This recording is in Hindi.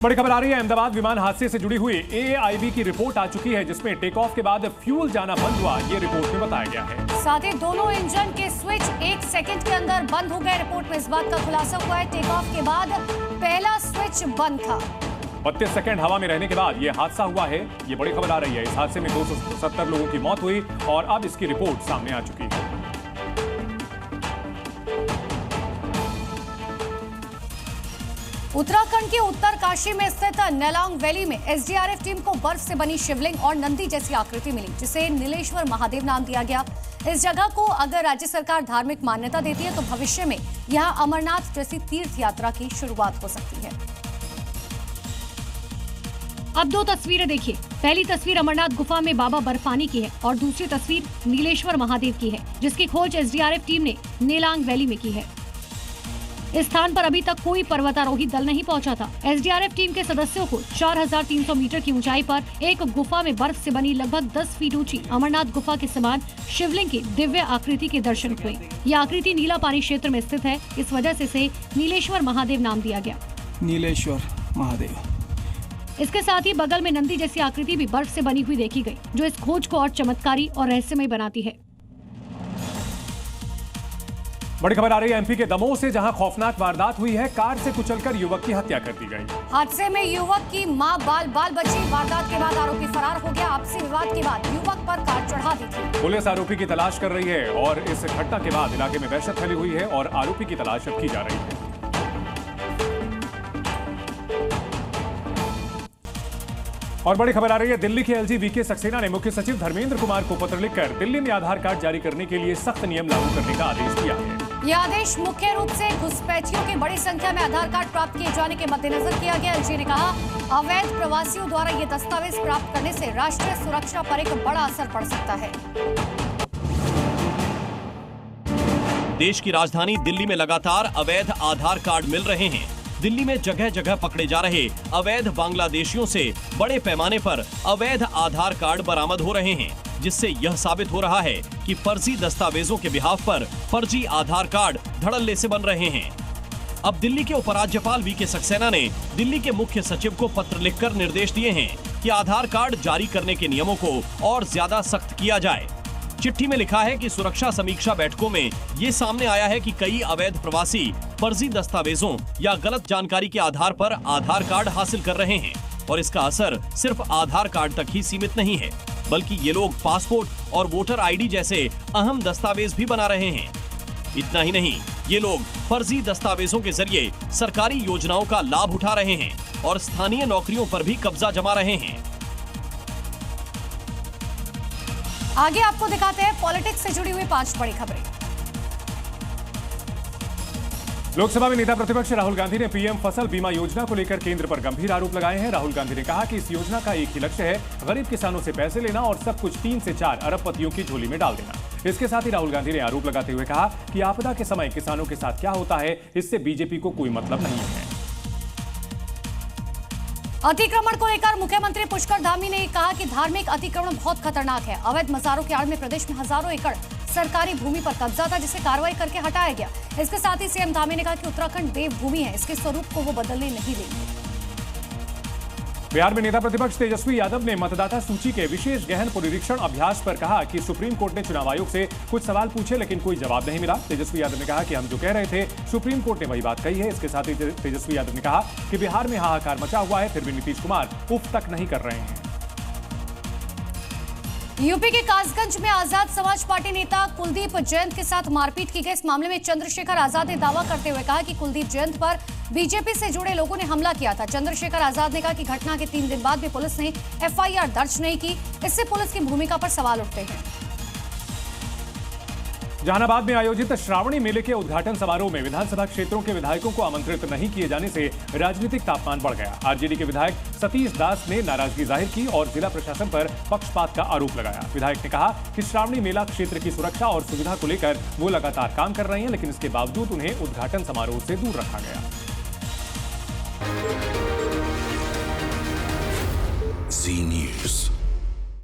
बड़ी खबर आ रही है। अहमदाबाद विमान हादसे से जुड़ी हुई एआईबी की रिपोर्ट आ चुकी है, जिसमें टेक ऑफ के बाद फ्यूल जाना बंद हुआ, ये रिपोर्ट में बताया गया है। साथ ही दोनों इंजन के स्विच 1 सेकंड के अंदर बंद हो गए। रिपोर्ट में इस बात का खुलासा हुआ है, टेक ऑफ के बाद पहला स्विच बंद था। 32 सेकंड हवा में रहने के बाद ये हादसा हुआ है। ये बड़ी खबर आ रही है। इस हादसे में 270 लोगों की मौत हुई और अब इसकी रिपोर्ट सामने आ चुकी है। उत्तराखंड के उत्तरकाशी में स्थित नेलांग वैली में एसडीआरएफ टीम को बर्फ से बनी शिवलिंग और नंदी जैसी आकृति मिली, जिसे नीलेश्वर महादेव नाम दिया गया। इस जगह को अगर राज्य सरकार धार्मिक मान्यता देती है तो भविष्य में यहां अमरनाथ जैसी तीर्थ यात्रा की शुरुआत हो सकती है। अब दो तस्वीरें देखिए। पहली तस्वीर अमरनाथ गुफा में बाबा बर्फानी की है और दूसरी तस्वीर नीलेश्वर महादेव की है, जिसकी खोज एसडीआरएफ टीम ने नेलांग वैली में की है। इस स्थान पर अभी तक कोई पर्वतारोही दल नहीं पहुंचा था। एसडीआरएफ टीम के सदस्यों को 4300 मीटर की ऊंचाई पर एक गुफा में बर्फ से बनी लगभग 10 फीट ऊंची अमरनाथ गुफा के समान शिवलिंग की दिव्य आकृति के दर्शन हुए। यह आकृति नीला पानी क्षेत्र में स्थित है, इस वजह से इसे नीलेश्वर महादेव नाम दिया गया। नीलेश्वर महादेव। इसके साथ ही बगल में नंदी जैसी आकृति भी बर्फ से बनी हुई देखी गई, जो इस खोज को और चमत्कारी और रहस्यमय बनाती है। बड़ी खबर आ रही है एमपी के दमोह से, जहां खौफनाक वारदात हुई है। कार से कुचलकर युवक की हत्या कर दी गई। हादसे में युवक की मां बाल बची। वारदात के बाद आरोपी फरार हो गया। आपसी विवाद के बाद युवक पर कार चढ़ा दी थी। पुलिस आरोपी की तलाश कर रही है और इस घटना के बाद इलाके में दहशत फैली हुई है और आरोपी की तलाश अब की जा रही है। और बड़ी खबर आ रही है, दिल्ली के एलजी वीके सक्सेना ने मुख्य सचिव धर्मेंद्र कुमार को पत्र लिखकर दिल्ली में आधार कार्ड जारी करने के लिए सख्त नियम लागू करने का आदेश दिया है। यह आदेश मुख्य रूप से घुसपैठियों की बड़ी संख्या में आधार कार्ड प्राप्त किए जाने के मद्देनजर किया गया। एलजी ने कहा, अवैध प्रवासियों द्वारा ये दस्तावेज प्राप्त करने से राष्ट्रीय सुरक्षा पर एक बड़ा असर पड़ सकता है। देश की राजधानी दिल्ली में लगातार अवैध आधार कार्ड मिल रहे हैं। दिल्ली में जगह जगह पकड़े जा रहे अवैध बांग्लादेशियों से बड़े पैमाने पर अवैध आधार कार्ड बरामद हो रहे हैं, जिससे यह साबित हो रहा है कि फर्जी दस्तावेजों के बिहाफ पर फर्जी आधार कार्ड धड़ल्ले से बन रहे हैं। अब दिल्ली के उपराज्यपाल वीके सक्सेना ने दिल्ली के मुख्य सचिव को पत्र लिखकर निर्देश दिए हैं कि आधार कार्ड जारी करने के नियमों को और ज्यादा सख्त किया जाए। चिट्ठी में लिखा है कि सुरक्षा समीक्षा बैठकों में ये सामने आया है कि कई अवैध प्रवासी फर्जी दस्तावेजों या गलत जानकारी के आधार पर आधार कार्ड हासिल कर रहे हैं और इसका असर सिर्फ आधार कार्ड तक ही सीमित नहीं है, बल्कि ये लोग पासपोर्ट और वोटर आईडी जैसे अहम दस्तावेज भी बना रहे हैं। इतना ही नहीं, ये लोग फर्जी दस्तावेजों के जरिए सरकारी योजनाओं का लाभ उठा रहे हैं और स्थानीय नौकरियों पर भी कब्जा जमा रहे हैं। आगे आपको दिखाते हैं पॉलिटिक्स से जुड़ी हुई 5 बड़ी खबरें। लोकसभा में नेता प्रतिपक्ष राहुल गांधी ने पीएम फसल बीमा योजना को लेकर केंद्र पर गंभीर आरोप लगाए हैं। राहुल गांधी ने कहा कि इस योजना का एक ही लक्ष्य है, गरीब किसानों से पैसे लेना और सब कुछ 3 से 4 अरबपतियों की झोली में डाल देना। इसके साथ ही राहुल गांधी ने आरोप लगाते हुए कहा कि आपदा के समय किसानों के साथ क्या होता है, इससे बीजेपी को कोई मतलब नहीं है। अतिक्रमण को लेकर मुख्यमंत्री पुष्कर धामी ने कहा कि धार्मिक अतिक्रमण बहुत खतरनाक है। अवैध मज़ारों के आड़ में प्रदेश में हजारों एकड़ सरकारी भूमि पर कब्जा था, जिसे कार्रवाई करके हटाया गया। इसके साथ ही सीएम धामी ने कहा कि उत्तराखंड देवभूमि है, इसके स्वरूप को वो बदलने नहीं देंगे। बिहार में नेता प्रतिपक्ष तेजस्वी यादव ने मतदाता सूची के विशेष गहन पुनरीक्षण अभ्यास पर कहा कि सुप्रीम कोर्ट ने चुनाव आयोग से कुछ सवाल पूछे लेकिन कोई जवाब नहीं मिला। तेजस्वी यादव ने कहा कि हम जो कह रहे थे सुप्रीम कोर्ट ने वही बात कही है। इसके साथ ही तेजस्वी यादव ने कहा कि बिहार में हाहाकार मचा हुआ है, फिर भी नीतीश कुमार उफ तक नहीं कर रहे हैं। यूपी के कासगंज में आजाद समाज पार्टी नेता कुलदीप जैन के साथ मारपीट की गई। इस मामले में चंद्रशेखर आजाद ने दावा करते हुए कहा कि कुलदीप जैन पर बीजेपी से जुड़े लोगों ने हमला किया था। चंद्रशेखर आजाद ने कहा कि घटना के 3 दिन बाद भी पुलिस ने एफआईआर दर्ज नहीं की, इससे पुलिस की भूमिका पर सवाल उठते हैं। जहानाबाद में आयोजित श्रावणी मेले के उद्घाटन समारोह में विधानसभा क्षेत्रों के विधायकों को आमंत्रित नहीं किए जाने से राजनीतिक तापमान बढ़ गया। आरजेडी के विधायक सतीश दास ने नाराजगी जाहिर की और जिला प्रशासन पर पक्षपात का आरोप लगाया। विधायक ने कहा कि श्रावणी मेला क्षेत्र की सुरक्षा और सुविधा को लेकर वो लगातार काम कर रहे हैं, लेकिन इसके बावजूद उन्हें उद्घाटन समारोह से दूर रखा गया। जी